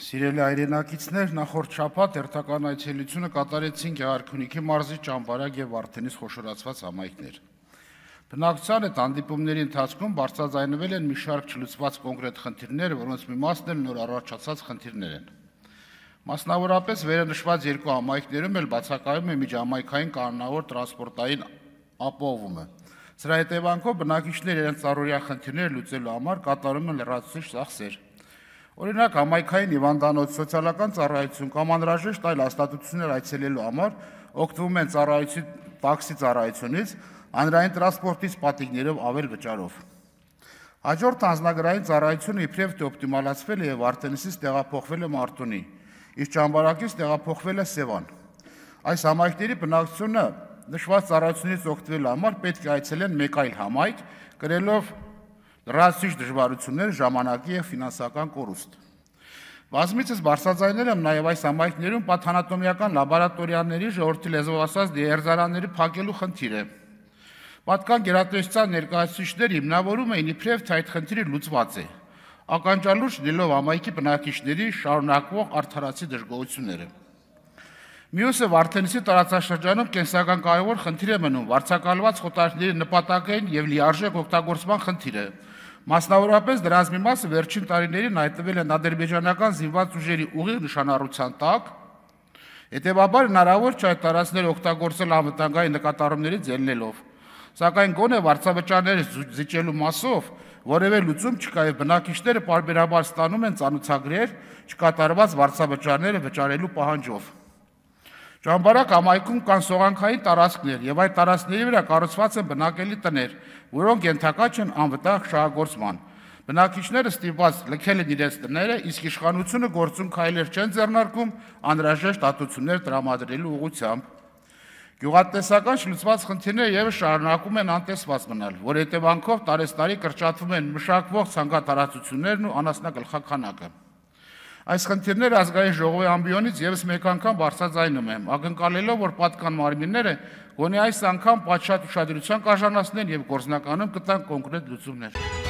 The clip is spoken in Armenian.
Սիրելի հայրենակիցներ, նախորդ շաբաթ հերթական այցելությունը կատարեցին Գեղարքունիքի մարզի Ճամբարակ եւ Վարդենիս խոշորացված համայնքներ։ Բնակչության այդ հանդիպումների ընթացքում բարձրաձայնվել են մի շարք չլուծված կոնկրետ խնդիրներ, որոնց մի մասն էլ նոր առաջացած խնդիրներ են։ Մասնավորապես վերանշված երկու համայնքներում էլ բացակայում է միջհամայնքային կանոնավոր տրանսպորտային ապահովումը։ Սրա հետևանքով բնակիչները իրենց առօրյա խնդիրները լուծելու համար կատարում են լրացուցիչ ծախսեր։ Օրինակ, համայնքային հիվանդանոց, սոցիալական ծառայություն կամ անհրաժեշտ այլ հաստատություններ այցելելու համար օգտվում են տաքսի ծառայությունից, հանրային տրանսպորտից պատիկներով ավել վճարով։ Հաջորդ անձնագրային ծառայությունը իբրև թե օպտիմալացվել է եւ Վարդենիսից տեղափոխվել է Մարտունի, իսկ Ճամբարակից տեղափոխվել է Սևան։ Այս համայնքների բնակչությունը նշված ծառայությունից օգտվելու համար պետք է այցելեն մեկ այլ համայնք, կրելով լրացուցիչ դժվարություններ, ժամանակի եւ ֆինանսական կորուստ։ Բազմիցս բարձրաձայնել եմ նաեւ այս համայնքներում պաթանատոմիական լաբորատորիաների, ժողովրդի լեզվով ասած դիերզարանների փակելու խնդիրը։ Պատկան գերատեսչության ներկայացուցիչները հիմնավորում էին իբրև թե այդ խնդիրը լուծված է, ականջալուր լինելով համայնքի բնակիչների շարունակվող արդարացի դժգոհությունները։ Մյուսը Վարդենիսի տարածաշրջանում կենսական կարևոր խնդիր է մնում վարձակալված խոտարների նպատակային եւ լիարժեք օգտագործման խնդիրը։ Մասնավորապես դրանց մի մասը վերջին տարիներին հայտնվել են ադրբեջանական զինված ուժերի ուղիղ նշանառության տակ, հետեւաբար հնարավոր չէ այդ տարածքները օգտագործել անվտանգային նկատառումներից ելնելով, սակայն գոնե վարձավճարները զիջելու մասով որևէ լուծում չկա եւ բնակիչները պարբերաբար ստանում են ծանոթագրեր չկատարված վարձավճարները վճարելու պահանջով։ Ճամբարակ համայնքում կան սողանքային տարածքներ եւ այդ տարածքների վրա կառուցված են բնակելի տներ, որոնք ենթակա չեն անվտանգ շահագործման։ Բնակիչները ստիպված լքել են իրենց տները, իսկ իշխանությունը գործուն քայլեր չեն ձեռնարկում անհրաժեշտ հատուցումներ տրամադրելու ուղղությամբ։ Գյուղատնտեսական չլուծված խնդիրները եւս շարունակում են անտեսված մնալ, որ հետևանքով տարեստարի կրճատվում են մշակվող ցանկատարածություններն ու անասնագլխաքանակը։ Այս խնդիրները ազգային ժողովի ամբիոնից եւս մեկ անգամ բարձրաձայնում եմ, ակնկալելով, որ պատկան մարմինները գոնե այս անգամ պատշաճ ուշադրության կարժանացնեն եւ գործնականում կտան կոնկրետ լուծումներ։